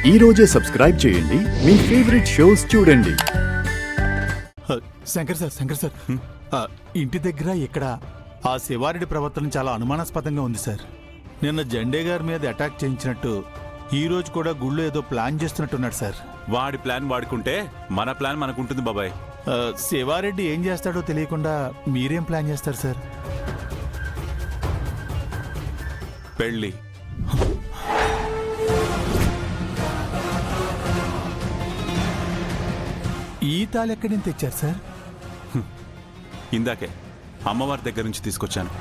ఈ రోజే సబ్స్క్రైబ్ చేయండి మీ ఫేవరెట్ షోస్ చూడండి. శంకర్ సార్ ఇంటి దగ్గర ఇక్కడ ఆ శివారెడ్డి ప్రవర్తన చాలా అనుమానాస్పదంగా ఉంది సార్. నిన్న జెండే గారి మీద అటాక్ చేయించినట్టు ఈ రోజు కూడా గుళ్ళు ఏదో ప్లాన్ చేస్తున్నట్టున్నాడు సార్. వాడి ప్లాన్ వాడుకుంటే మన ప్లాన్ మనకుంటుంది బాబాయ్. శివారెడ్డి ఏం చేస్తాడో తెలియకుండా మీరేం ప్లాన్ చేస్తారు సార్? పెళ్ళి. ఈ తాళి ఎక్కడి నుంచి తెచ్చారు సార్? ఇందాకే అమ్మవారి దగ్గర నుంచి తీసుకొచ్చాను.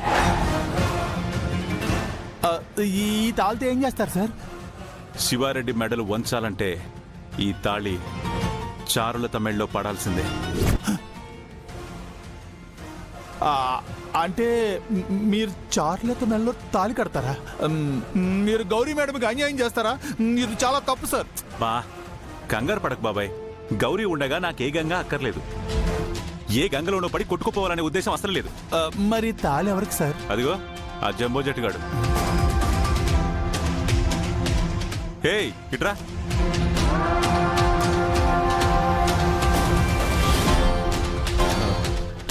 ఈ తాళితో ఏం చేస్తారు సార్? శివారెడ్డి మెడలు వంచాలంటే ఈ తాళి చారులత మెడలో పడాల్సిందే. అంటే మీరు చార్లెత మెడలో తాళి కడతారా? మీరు గౌరీ మేడంకి అన్యాయం చేస్తారా? మీరు చాలా తప్పు సార్. బా కంగారు పడకు బాబాయ్. గౌరీ ఉండగా నాకే గంగా అక్కర్లేదు. ఏ గంగలోనో పడి కొట్టుకుపోవాలనే ఉద్దేశం అసలు లేదు. మరి తాళి ఎవరికి సార్? అదిగో ఆ జంబో జట్టుగాడు. హే ఇట్రా.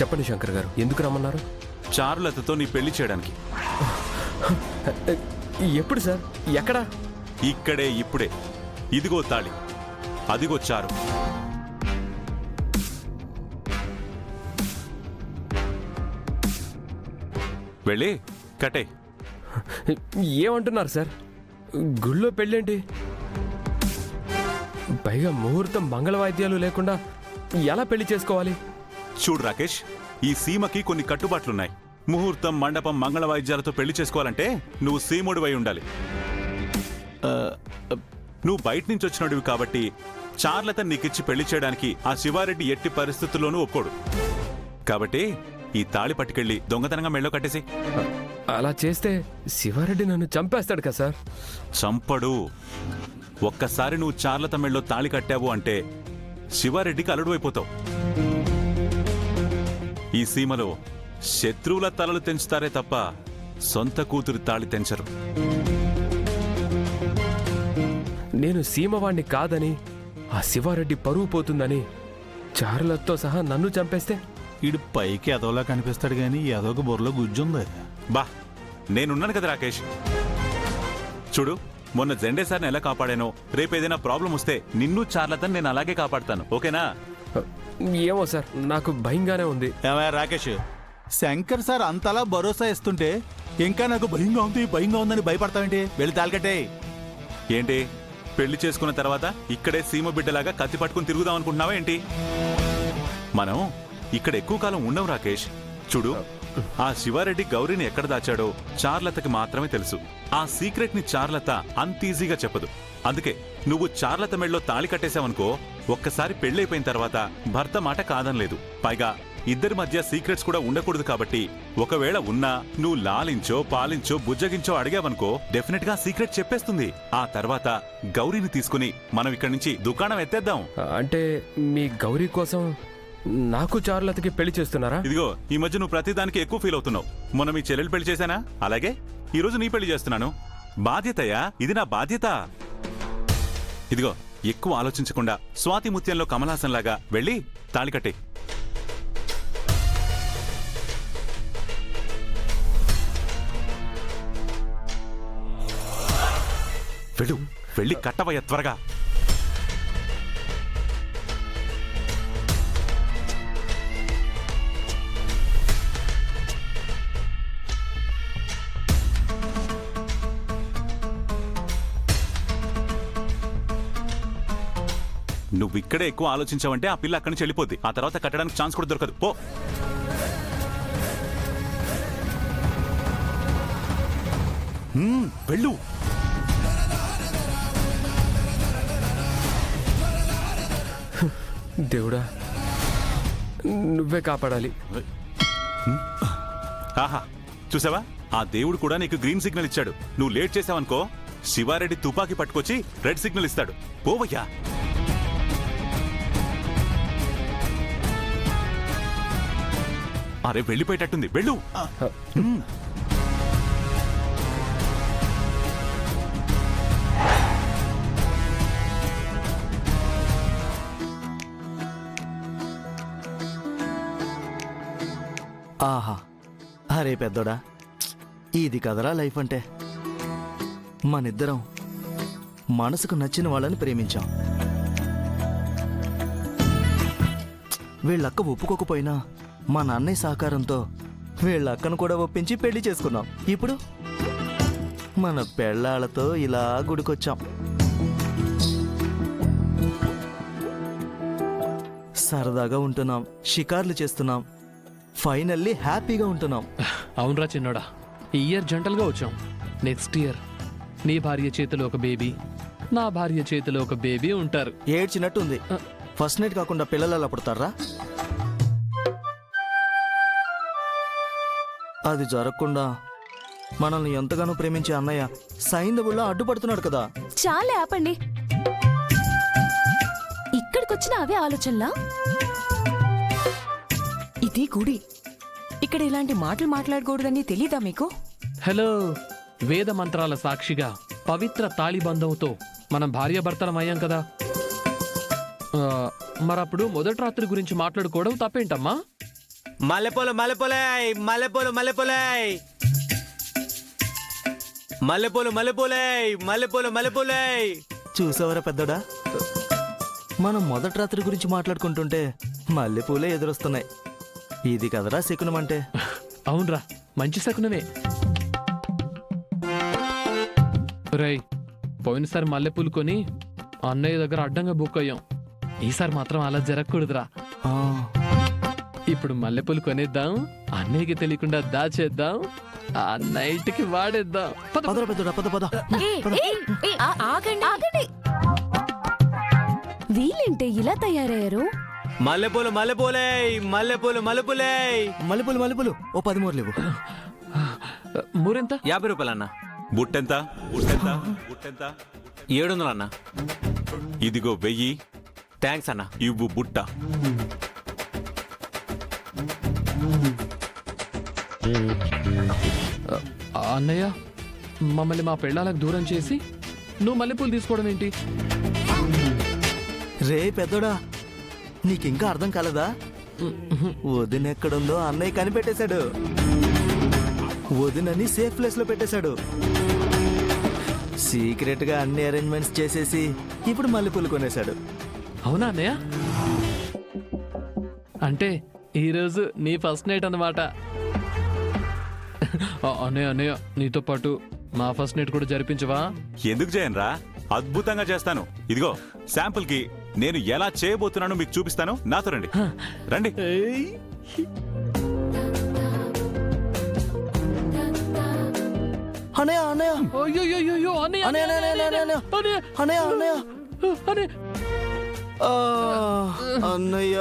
చెప్పండి శంకర్ గారు, ఎందుకు రమ్మన్నారు? చారులతతో నీ పెళ్లి చేయడానికి. ఎప్పుడు సార్? ఎక్కడ? ఇక్కడే ఇప్పుడే. ఇదిగో తాళి, అదిగో చారు. వెళ్ళి కట్టే. ఏమంటున్నారు సార్? గుళ్ళో పెళ్ళేంటి? పైగా ముహూర్తం మంగళ వాయిద్యాలు లేకుండా ఎలా పెళ్లి చేసుకోవాలి? చూడు రాకేష్, ఈ సీమకి కొన్ని కట్టుబాట్లున్నాయి. ముహూర్తం, మండపం, మంగళ వాయిద్యాలతో పెళ్లి చేసుకోవాలంటే నువ్వు సీముడివై ఉండాలి. నువ్వు బయట నుంచి వచ్చినోడివి కాబట్టి చార్లత నీకిచ్చి పెళ్లి చేయడానికి ఆ శివారెడ్డి ఎట్టి పరిస్థితుల్లోనూ ఒప్పుకోడు. కాబట్టి ఈ తాళి పట్టుకెళ్ళి దొంగతనంగా మెళ్ళో కట్టేసి. అలా చేస్తే శివారెడ్డి నన్ను చంపేస్తాడు కదా సార్? చంపడు. ఒక్కసారి నువ్వు చార్లత మెళ్ళో తాళి కట్టావు అంటే శివారెడ్డికి అల్లుడు అయిపోతావు. ఈ సీమలో శత్రువుల తలలు తెంచుతారే తప్ప సొంత కూతురు తాళి తెంచరు. నేను సీమవాణ్ణి కాదని, ఆ శివారెడ్డి పరువు పోతుందని చారులతో సహా నన్ను చంపేస్తే? వీడు పైకి ఎదవలా కనిపిస్తాడు గాని ఎదవక బొర్రలో గుజ్జుంది. బా నేనున్నాను కదా రాకేష్. చూడు, మొన్న జెండే సార్ని ఎలా కాపాడానో రేపేదైనా ప్రాబ్లం వస్తే నిన్ను చార్లతని నేను అలాగే కాపాడతాను. ఓకేనా? ఏమో సార్, నాకు భయంగానే ఉంది. ఏమయ్యా రాకేష్, శంకర్ సార్ అంతలా భరోసా ఇస్తుంటే ఇంకా నాకు భయంగా ఉందని భయపడతావేంటి? వెళ్ళి తాలికట్టే. ఏంటి, పెళ్లి చేసుకున్న తర్వాత ఇక్కడే సీమ బిడ్డలాగా కత్తి పట్టుకుని తిరుగుదాం అనుకుంటున్నావా ఏంటి? మనం ఇక్కడ ఎక్కువ కాలం ఉండవు రాకేష్. చూడు, ఆ శివారెడ్డి గౌరీని ఎక్కడ దాచాడో చార్లతకి మాత్రమే తెలుసు. ఆ సీక్రెట్ ని చార్లత అంత ఈజీగా చెప్పదు. అందుకే నువ్వు చార్లత మెళ్ళలో తాళి కట్టేశావనుకో, ఒక్కసారి పెళ్ళైపోయిన తర్వాత భర్త మాట కాదనలేదు. పైగా ఇద్దరి మధ్య సీక్రెట్స్ కూడా ఉండకూడదు. కాబట్టి ఒకవేళ ఉన్నా నువ్వు లాలించో పాలించో బుజ్జగించో అడిగావనుకో డెఫినెట్ గా సీక్రెట్ చెప్పేస్తుంది. ఆ తర్వాత గౌరీని తీసుకుని మనం ఇక్కడి నుంచి దుకాణం ఎత్తేద్దాం. అంటే మీ గౌరీ కోసం నాకు చారులతకి పెళ్లి చేస్తున్నారా? ఇదిగో, ఈ మధ్య నువ్వు ప్రతిదానికి ఎక్కువ ఫీల్ అవుతున్నావు. మొన్న మీ చెల్లెలు పెళ్లి చేశానా, అలాగే ఈ రోజు నీ పెళ్లి చేస్తున్నాను. బాధ్యతయా, ఇది నా బాధ్యత. ఇదిగో, ఎక్కువ ఆలోచించకుండా స్వాతి ముత్యంలో కమలాసంలాగా వెళ్ళి తాళి కట్టే. వెళ్ళు, వెళ్ళి కట్టవయ్య త్వరగా. నువ్వు ఇక్కడే ఎక్కువ ఆలోచించావంటే ఆ పిల్ల అక్కడి నుంచి వెళ్ళిపోద్ది. ఆ తర్వాత కట్టడానికి ఛాన్స్ కూడా దొరకదు. పో. వెళ్ళు. దేవుడా, నువ్వే కాపాడాలి. ఆహా, చూసావా, ఆ దేవుడు కూడా నీకు గ్రీన్ సిగ్నల్ ఇచ్చాడు. నువ్వు లేట్ చేసావనుకో శివారెడ్డి తుపాకీ పట్టుకొచ్చి రెడ్ సిగ్నల్ ఇస్తాడు. పోవయ్యా. అరే వెళ్ళిపోయేటట్టుంది, వెళ్ళు. ఆహా, అరే పెద్దోడా, ఇది కదరా లైఫ్ అంటే. మనిద్దరం మనసుకు నచ్చిన వాళ్ళని ప్రేమించాం. వీళ్ళక్క ఒప్పుకోకపోయినా మా నాన్నయ్య సహకారంతో వీళ్ళక్కను కూడా ఒప్పించి పెళ్లి చేసుకున్నాం. ఇప్పుడు మన పెళ్ళాళ్ళతో ఇలా గుడికొచ్చాం. సరదాగా ఉంటున్నాం, షికార్లు చేస్తున్నాం, ఫైనల్లీ హ్యాపీగా ఉంటున్నాం. అవునరా చిన్నోడా, ఈ ఇయర్ జంటలుగా వచ్చాం. నెక్స్ట్ ఇయర్ నీ భార్య చేతిలో ఒక బేబీ, నా భార్య చేతిలో ఒక బేబీ ఉంటారు. ఏడ్చినట్టుంది. ఫస్ట్ నైట్ కాకుండా పిల్లలు ఎలా పుడతారా? అది జరగకుండా మనల్ని ఎంతగానో ప్రేమించే అన్నయ్య సైంధవుల్లో అడ్డుపడుతున్నాడు కదా. చాలే ఆపండి. ఇక్కడికొచ్చిన అవే ఆలోచనలా? ఇది గుడి. ఇక్కడ ఇలాంటి మాటలు మాట్లాడకూడదని తెలీదా మీకు? హలో, వేద మంత్రాల సాక్షిగా పవిత్ర తాళిబంధంతో మనం భార్యాభర్తలం అయ్యాం కదా. మరప్పుడు మొదటి రాత్రి గురించి మాట్లాడుకోవడం తప్పేంటమ్మా? మల్లెపూలు మల్లెపూలై మల్లెపూలు మల్లెపూలై మల్లెపూలు మల్లెపూలై మల్లెపూలు మల్లెపూలై. చూసావరా పెద్దోడా, మనం మొదటి రాత్రి గురించి మాట్లాడుకుంటుంటే మల్లెపూలే ఎదురొస్తున్నాయి. ఇది కదరా శకునం అంటే. అవునరా, మంచి శకునమే. రేయ్, పోయినసారి మల్లెపూలు కొని అన్నయ్య దగ్గర అడ్డంగా బుక్ అయ్యాం. ఈసారి మాత్రం అలా జరగకూడదురా. ఆ, ఇప్పుడు మల్లెపూలు కొనేద్దాం, అన్నయ్యకి తెలియకుండా దాచేద్దాం, ఆ నైట్కి వాడేద్దాం. పద, పదరా పెద్దోడా, పద పద. ఆగండి. వీళ్ళేంటే ఇలా తయారయ్యారు? మల్లెపూలు మల్లెపూలై మల్లెపూలు మల్లెపూలై. మల్లెపూలు మల్లెపూలు ఓ 10 మూరలు ఇవ్వు. మూరెంత? 50 రూపాయలన్నా. బుట్టెంత బుట్టెంత బుట్టెంత 700 అన్నా. ఇదిగో 1000. థ్యాంక్స్ అన్నా. ఇవ్వు బుట్ట. అన్నయ్య, మమ్మల్ని మా పెళ్ళాలకు దూరం చేసి నువ్వు మల్లెపూలు తీసుకోవడం ఏంటి? రే పెద్దోడా, నీకింకా అర్థం కాలేదా? వదినెక్కడుందో అన్నయ్య కనిపెట్టేశాడు. వదినని సేఫ్ ప్లేస్ లో పెట్టేశాడు. సీక్రెట్ గా అన్ని అరేంజ్మెంట్స్ చేసేసి ఇప్పుడు మల్లెపూలు కొనేశాడు. అవునా అన్నయ్య? అంటే ఈరోజు నీ ఫస్ట్ నైట్ అన్నమాట. అన్నయ్య, నీతో పాటు మా ఫస్ట్ నైట్ కూడా జరిపించవా? ఎందుకు చేయనురా, అద్భుతంగా చేస్తాను. ఇదిగో శాంపుల్ కి నేను ఎలా చేయబోతున్నానో మీకు చూపిస్తాను. నాతో రండి రండి. అన్నయ్య అన్నయ్య అయ్యో, అన్నయ్య, అన్నయ్య, అన్నయ్య, అన్నయ్య, అన్నయ్య, అన్నయ్య అన్నయ్య అన్నయ్య. ఆ, అన్నయ్య